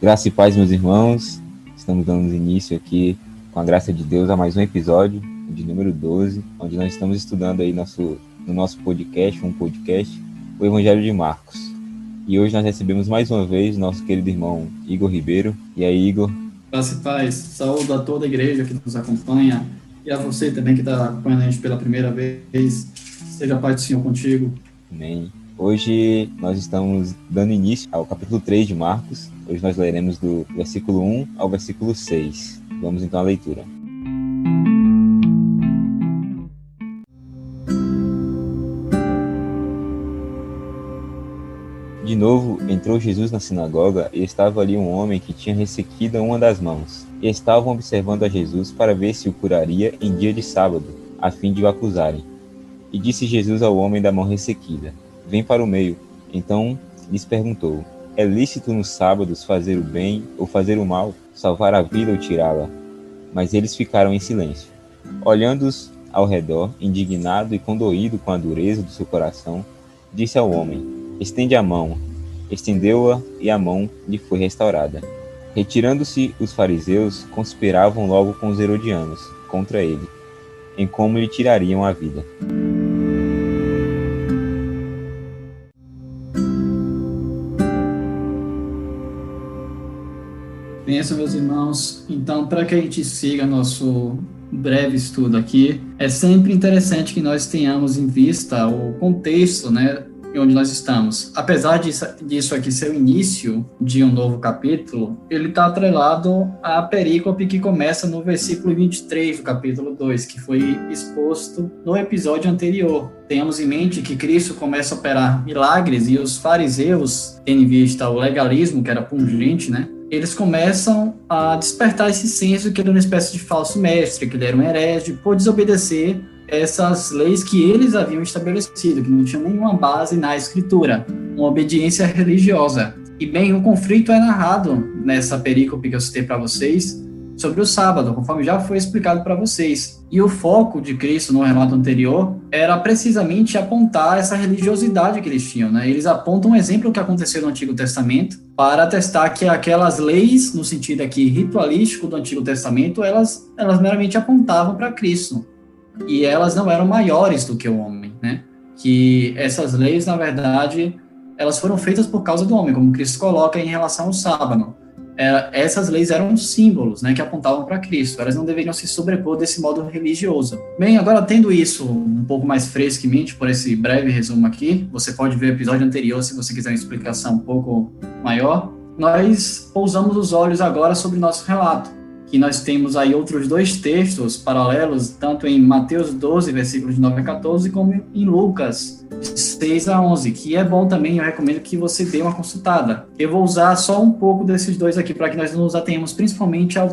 Graça e paz, meus irmãos. Estamos dando início aqui, com a graça de Deus, a mais um episódio, de número 12, onde nós estamos estudando aí no nosso podcast, o Evangelho de Marcos. E hoje nós recebemos mais uma vez nosso querido irmão Igor Ribeiro. E aí, Igor? Graça e paz. Saúdo a toda a igreja que nos acompanha e a você também que está acompanhando a gente pela primeira vez. Seja a paz do Senhor contigo. Amém. Hoje nós estamos dando início ao capítulo 3 de Marcos. Hoje nós leremos do versículo 1 ao versículo 6. Vamos então à leitura. De novo, entrou Jesus na sinagoga e estava ali um homem que tinha ressequida uma das mãos. E estavam observando a Jesus para ver se o curaria em dia de sábado, a fim de o acusarem. E disse Jesus ao homem da mão ressequida: Vem para o meio. Então lhes perguntou: É lícito nos sábados fazer o bem ou fazer o mal, salvar a vida ou tirá-la? Mas eles ficaram em silêncio. Olhando-os ao redor, indignado e condoído com a dureza do seu coração, disse ao homem: Estende a mão. Estendeu-a e a mão lhe foi restaurada. Retirando-se os fariseus, conspiravam logo com os herodianos contra ele, em como lhe tirariam a vida. Pensa, meus irmãos, então, para que a gente siga nosso breve estudo aqui, é sempre interessante que nós tenhamos em vista o contexto, né, em onde nós estamos. Apesar disso aqui ser o início de um novo capítulo, ele está atrelado à perícope que começa no versículo 23 do capítulo 2, que foi exposto no episódio anterior. Tenhamos em mente que Cristo começa a operar milagres e os fariseus, tendo em vista o legalismo, que era pungente, né, eles começam a despertar esse senso que ele era uma espécie de falso mestre, que ele era um herege, por desobedecer essas leis que eles haviam estabelecido, que não tinham nenhuma base na escritura, uma obediência religiosa. E bem, o conflito é narrado nessa perícope que eu citei para vocês, sobre o sábado, conforme já foi explicado para vocês. E o foco de Cristo no relato anterior era precisamente apontar essa religiosidade que eles tinham, né? Eles apontam um exemplo que aconteceu no Antigo Testamento para atestar que aquelas leis, no sentido aqui ritualístico do Antigo Testamento, elas meramente apontavam para Cristo. E elas não eram maiores do que o homem, né? Que essas leis, na verdade, elas foram feitas por causa do homem, como Cristo coloca em relação ao sábado. Essas leis eram símbolos, né, que apontavam para Cristo. Elas não deveriam se sobrepor desse modo religioso. Bem, agora tendo isso um pouco mais fresco em mente, por esse breve resumo aqui, você pode ver o episódio anterior se você quiser uma explicação um pouco maior. Nós pousamos os olhos agora sobre o nosso relato, que nós temos aí outros dois textos paralelos, tanto em Mateus 12, versículos de 9 a 14, como em Lucas, de 6 a 11, que é bom também, eu recomendo que você dê uma consultada. Eu vou usar só um pouco desses dois aqui, para que nós nos atenhamos principalmente ao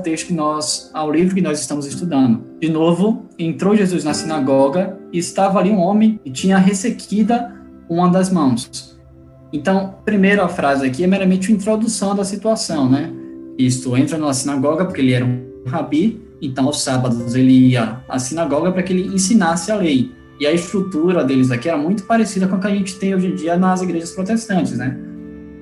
ao livro que nós estamos estudando. De novo, entrou Jesus na sinagoga e estava ali um homem que tinha ressequida uma das mãos. Então, primeiro a frase aqui é meramente uma introdução da situação, né? Cristo entra na sinagoga porque ele era um rabi, então aos sábados ele ia à sinagoga para que ele ensinasse a lei. E a estrutura deles aqui era muito parecida com a que a gente tem hoje em dia nas igrejas protestantes, né?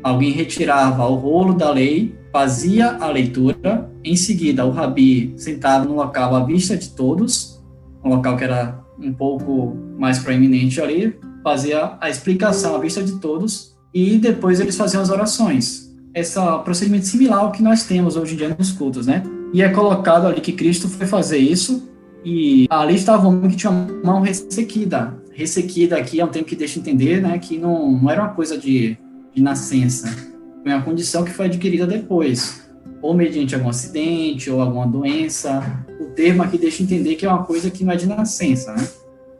Alguém retirava o rolo da lei, fazia a leitura, em seguida o rabi sentava no local à vista de todos, um local que era um pouco mais proeminente ali, fazia a explicação à vista de todos e depois eles faziam as orações. Esse procedimento similar ao que nós temos hoje em dia nos cultos, né? E é colocado ali que Cristo foi fazer isso, e ali estava um homem que tinha uma mão ressequida. Ressequida aqui é um termo que deixa entender, né, que não era uma coisa de nascença, foi uma condição que foi adquirida depois, ou mediante algum acidente, ou alguma doença. O termo aqui deixa entender que é uma coisa que não é de nascença, né?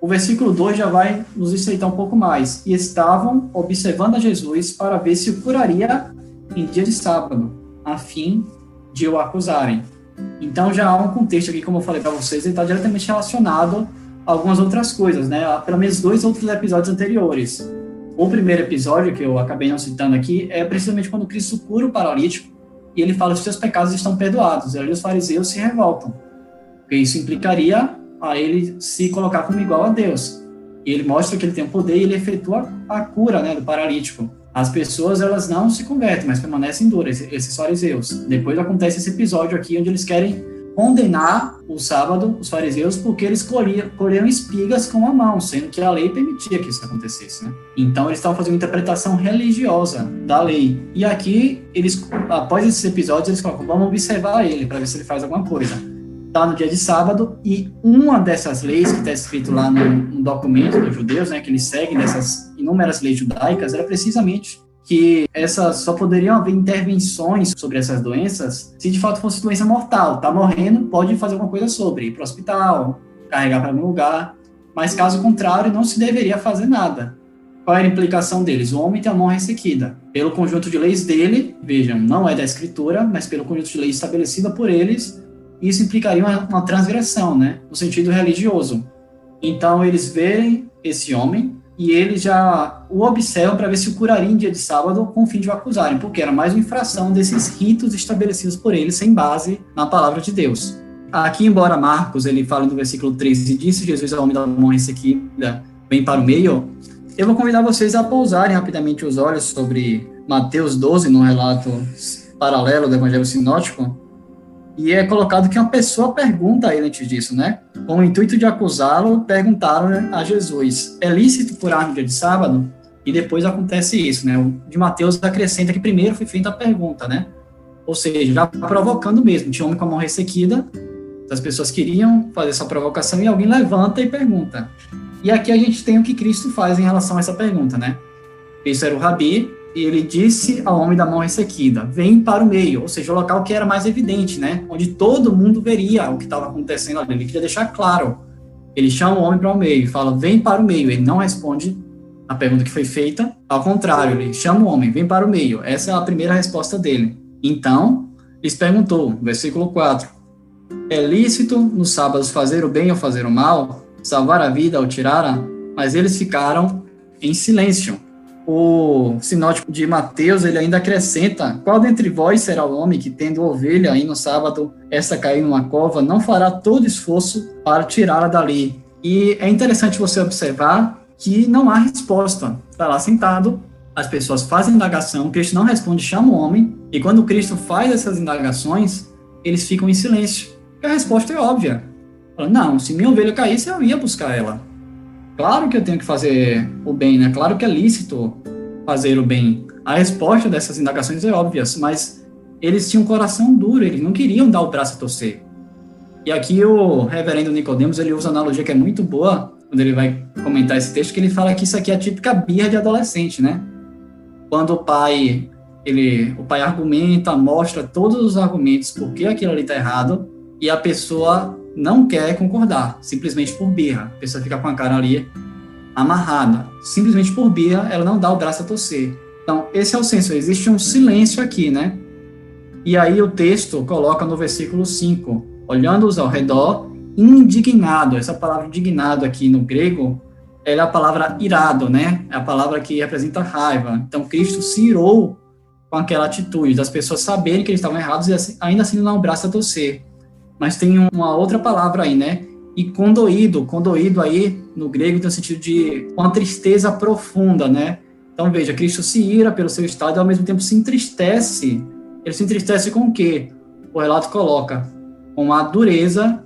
O versículo 2 já vai nos estreitar um pouco mais. E estavam observando a Jesus para ver se o curaria em dia de sábado, a fim de o acusarem. Então já há um contexto aqui, como eu falei para vocês, ele está diretamente relacionado a algumas outras coisas, né? Há pelo menos dois outros episódios anteriores. O primeiro episódio, que eu acabei não citando aqui, é precisamente quando Cristo cura o paralítico e ele fala que os seus pecados estão perdoados. E ali os fariseus se revoltam, porque isso implicaria a ele se colocar como igual a Deus. E ele mostra que ele tem o poder e ele efetua a cura, né, do paralítico. as pessoas elas não se convertem, mas permanecem duras, esses fariseus. Depois acontece esse episódio aqui onde eles querem condenar o sábado, os fariseus, porque eles colheram espigas com a mão, sendo que a lei permitia que isso acontecesse, né? Então eles estavam fazendo uma interpretação religiosa da lei. E aqui, eles, após esses episódios, eles colocam, vamos observar ele, para ver se ele faz alguma coisa. Está no dia de sábado, e uma dessas leis que está escrito lá no documento dos judeus, né, que eles seguem dessas inúmeras leis judaicas, era precisamente que essas só poderiam haver intervenções sobre essas doenças se de fato fosse doença mortal. Tá morrendo, pode fazer alguma coisa sobre, ir para o hospital, carregar para algum lugar, mas caso contrário, não se deveria fazer nada. Qual era a implicação deles? O homem tem a mão ressequida. Pelo conjunto de leis dele, vejam, não é da escritura, mas pelo conjunto de leis estabelecida por eles, isso implicaria uma transgressão, né, no sentido religioso. Então eles veem esse homem e eles já o observam para ver se o curaria em dia de sábado com o fim de o acusarem, porque era mais uma infração desses ritos estabelecidos por eles sem base na palavra de Deus. Aqui, embora Marcos ele fale no versículo 13, disse Jesus ao homem da mão ressequida, vem para o meio, eu vou convidar vocês a pousarem rapidamente os olhos sobre Mateus 12, no relato paralelo do Evangelho Sinótico, e é colocado que uma pessoa pergunta a ele antes disso, né? Com o intuito de acusá-lo, perguntaram a Jesus, é lícito curar no dia de sábado? E depois acontece isso, né? O de Mateus acrescenta que primeiro foi feita a pergunta, né? Ou seja, já provocando mesmo. Tinha um homem com a mão ressequida, as pessoas queriam fazer essa provocação e alguém levanta e pergunta. E aqui a gente tem o que Cristo faz em relação a essa pergunta, né? Cristo era o rabi, e ele disse ao homem da mão ressequida, vem para o meio, ou seja, o local que era mais evidente, né? Onde todo mundo veria o que estava acontecendo ali. Ele queria deixar claro. Ele chama o homem para o meio e fala, vem para o meio. Ele não responde a pergunta que foi feita, ao contrário, ele chama o homem, vem para o meio. Essa é a primeira resposta dele. Então, lhes perguntou, versículo 4, é lícito nos sábados fazer o bem ou fazer o mal, salvar a vida ou tirá-la? Mas eles ficaram em silêncio. O sinótico de Mateus, ele ainda acrescenta, qual dentre vós será o homem que, tendo ovelha aí no sábado, essa cair numa cova, não fará todo esforço para tirá-la dali? E é interessante você observar que não há resposta. Está lá sentado, as pessoas fazem indagação, Cristo não responde, chama o homem, e quando Cristo faz essas indagações, eles ficam em silêncio. Porque a resposta é óbvia. Fala, não, se minha ovelha caísse, eu ia buscar ela. Claro que eu tenho que fazer o bem, né? Claro que é lícito fazer o bem. A resposta dessas indagações é óbvia, mas eles tinham um coração duro, eles não queriam dar o braço a torcer. E aqui o reverendo Nicodemos, ele usa uma analogia que é muito boa, quando ele vai comentar esse texto, que ele fala que isso aqui é a típica birra de adolescente, né? Quando o pai argumenta, mostra todos os argumentos por que aquilo ali está errado, e a pessoa não quer concordar, simplesmente por birra. A pessoa fica com a cara ali amarrada. Simplesmente por birra, ela não dá o braço a torcer. Então, esse é o senso. Existe um silêncio aqui, né? E aí o texto coloca no versículo 5, olhando-os ao redor, indignado. Essa palavra indignado aqui no grego, ela é a palavra irado, né? É a palavra que representa raiva. Então, Cristo se irou com aquela atitude das pessoas saberem que eles estavam errados e ainda assim não dar o braço a torcer. Mas tem uma outra palavra aí, né? E condoído aí no grego tem o sentido de uma tristeza profunda, né? Então veja, Cristo se ira pelo seu estado e ao mesmo tempo se entristece. Ele se entristece com o quê? O relato coloca com a dureza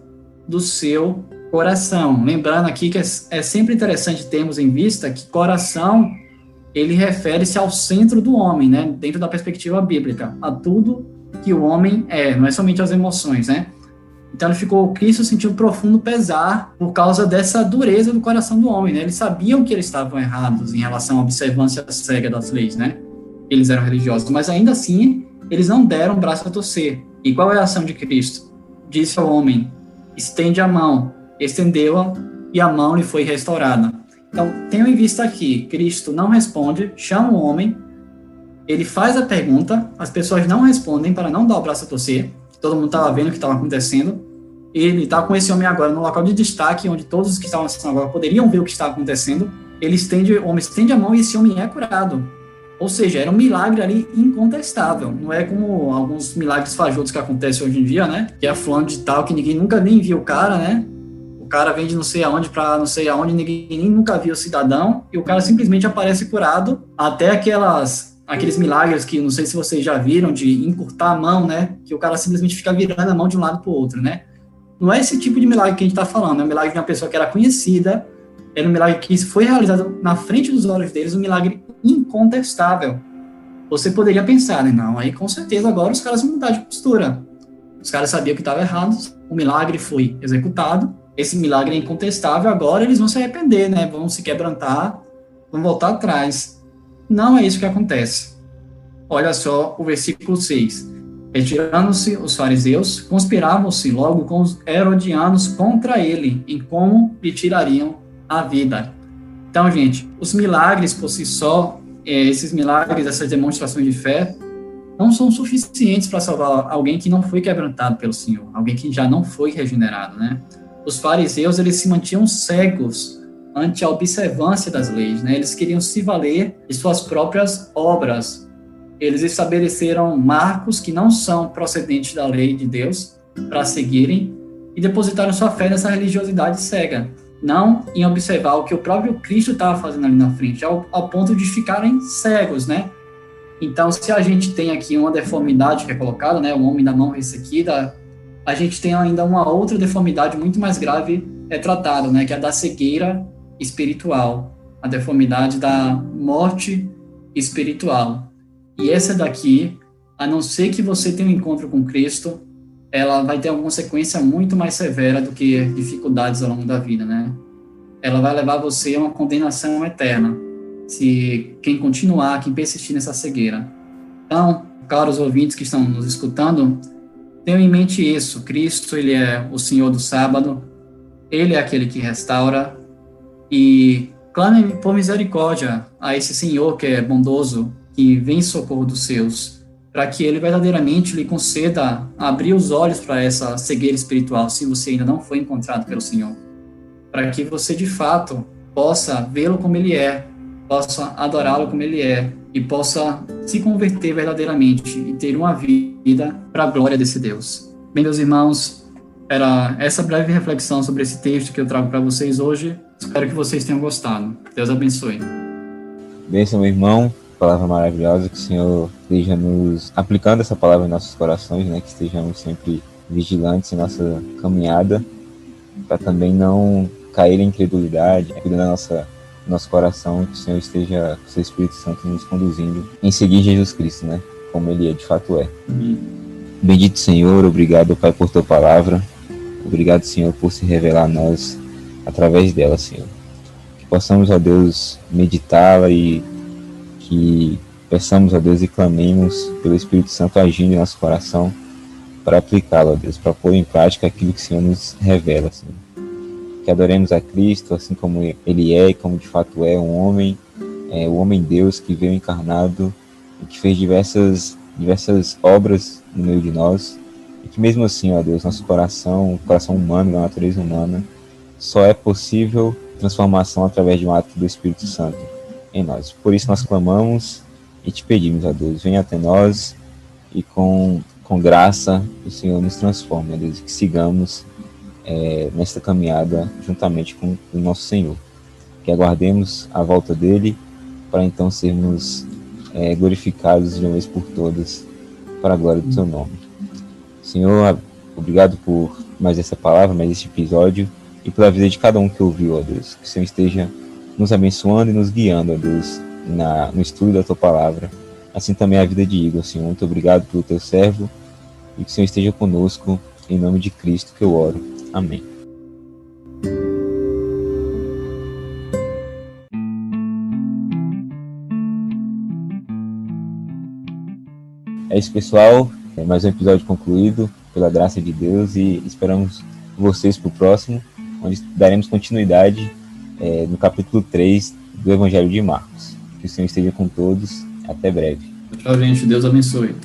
do seu coração. Lembrando aqui que é sempre interessante termos em vista que coração, ele refere-se ao centro do homem, né? Dentro da perspectiva bíblica, a tudo que o homem é, não é somente as emoções, né? Então Cristo sentiu um profundo pesar por causa dessa dureza do coração do homem, né? Eles sabiam que eles estavam errados em relação à observância cega das leis, né? Eles eram religiosos, mas ainda assim, eles não deram o braço a torcer. E qual é a ação de Cristo? Disse ao homem, estende a mão, estendeu-a e a mão lhe foi restaurada. Então, tenham em vista aqui, Cristo não responde, chama o homem, ele faz a pergunta, as pessoas não respondem para não dar o braço a torcer, todo mundo estava vendo o que estava acontecendo, ele está com esse homem agora no local de destaque, onde todos os que estavam assistindo agora poderiam ver o que estava acontecendo, o homem estende a mão e esse homem é curado. Ou seja, era um milagre ali incontestável, não é como alguns milagres fajutos que acontecem hoje em dia, né, que é fulano de tal, que ninguém nunca nem viu o cara, né, o cara vem de não sei aonde para não sei aonde, ninguém nem nunca viu o cidadão, e o cara simplesmente aparece curado, até aqueles milagres que não sei se vocês já viram, de encurtar a mão, né, que o cara simplesmente fica virando a mão de um lado para o outro, né. Não é esse tipo de milagre que a gente está falando, é um milagre de uma pessoa que era conhecida, era um milagre que foi realizado na frente dos olhos deles, um milagre incontestável. Você poderia pensar, né, não, aí com certeza agora os caras vão mudar de postura. Os caras sabiam que estava errado, o milagre foi executado, esse milagre é incontestável, agora eles vão se arrepender, né, vão se quebrantar, vão voltar atrás. Não é isso que acontece. Olha só o versículo 6. Retirando-se os fariseus, conspiravam-se logo com os herodianos contra ele, em como lhe tirariam a vida. Então, gente, os milagres por si só, esses milagres, essas demonstrações de fé, não são suficientes para salvar alguém que não foi quebrantado pelo Senhor, alguém que já não foi regenerado, né? Os fariseus, eles se mantinham cegos ante a observância das leis, né? Eles queriam se valer de suas próprias obras. Eles estabeleceram marcos que não são procedentes da lei de Deus para seguirem e depositaram sua fé nessa religiosidade cega, não em observar o que o próprio Cristo estava fazendo ali na frente, ao ponto de ficarem cegos, né? Então, se a gente tem aqui uma deformidade que é colocada, né, o homem da mão ressequida, a gente tem ainda uma outra deformidade muito mais grave tratada, né, que é a da cegueira espiritual, a deformidade da morte espiritual. E essa daqui, a não ser que você tenha um encontro com Cristo, ela vai ter uma consequência muito mais severa do que dificuldades ao longo da vida, né? Ela vai levar você a uma condenação eterna, se quem continuar, quem persistir nessa cegueira. Então, caros ouvintes que estão nos escutando, tenham em mente isso. Cristo, ele é o Senhor do sábado, ele é aquele que restaura, e clame por misericórdia a esse Senhor que é bondoso, que vem em socorro dos seus, para que ele verdadeiramente lhe conceda abrir os olhos para essa cegueira espiritual, se você ainda não foi encontrado pelo Senhor, para que você de fato possa vê-lo como ele é, possa adorá-lo como ele é, e possa se converter verdadeiramente e ter uma vida para a glória desse Deus. Bem, meus irmãos, era essa breve reflexão sobre esse texto que eu trago para vocês hoje. Espero que vocês tenham gostado. Deus abençoe. Bênção, meu irmão. Palavra maravilhosa, que o Senhor esteja nos aplicando essa palavra em nossos corações, né? Que estejamos sempre vigilantes em nossa caminhada, para também não cair em incredulidade, cuidando da nosso coração, que o Senhor esteja, com o seu Espírito Santo, nos conduzindo em seguir Jesus Cristo, né? Como Ele de fato é. Amém. Bendito Senhor, obrigado, Pai, por Tua palavra. Obrigado, Senhor, por se revelar a nós através dela, Senhor. Que possamos, ó Deus, meditá-la e que peçamos a Deus e clamemos pelo Espírito Santo agindo em nosso coração para aplicá-lo, ó Deus, para pôr em prática aquilo que o Senhor nos revela, Senhor. Que adoremos a Cristo assim como Ele é e como de fato é, um homem, o homem Deus que veio encarnado e que fez diversas obras no meio de nós, e que mesmo assim, ó Deus, nosso coração, o coração humano, da natureza humana, só é possível transformação através de um ato do Espírito Santo em nós. Por isso nós clamamos e te pedimos, ó Deus, venha até nós e com graça o Senhor nos transforme, ó Deus, e que sigamos nesta caminhada juntamente com o nosso Senhor. Que aguardemos a volta dele para então sermos glorificados de uma vez por todas para a glória do seu nome. Senhor, obrigado por mais essa palavra, mais este episódio e pela vida de cada um que ouviu, ó Deus. Que o Senhor esteja nos abençoando e nos guiando, ó Deus, no estudo da Tua Palavra. Assim também a vida de Igor, Senhor. Muito obrigado pelo Teu servo e que o Senhor esteja conosco, em nome de Cristo que eu oro. Amém. É isso, pessoal. Mais um episódio concluído, pela graça de Deus, e esperamos vocês para o próximo, onde daremos continuidade no capítulo 3 do Evangelho de Marcos. Que o Senhor esteja com todos. Até breve. Tchau, gente. Deus abençoe.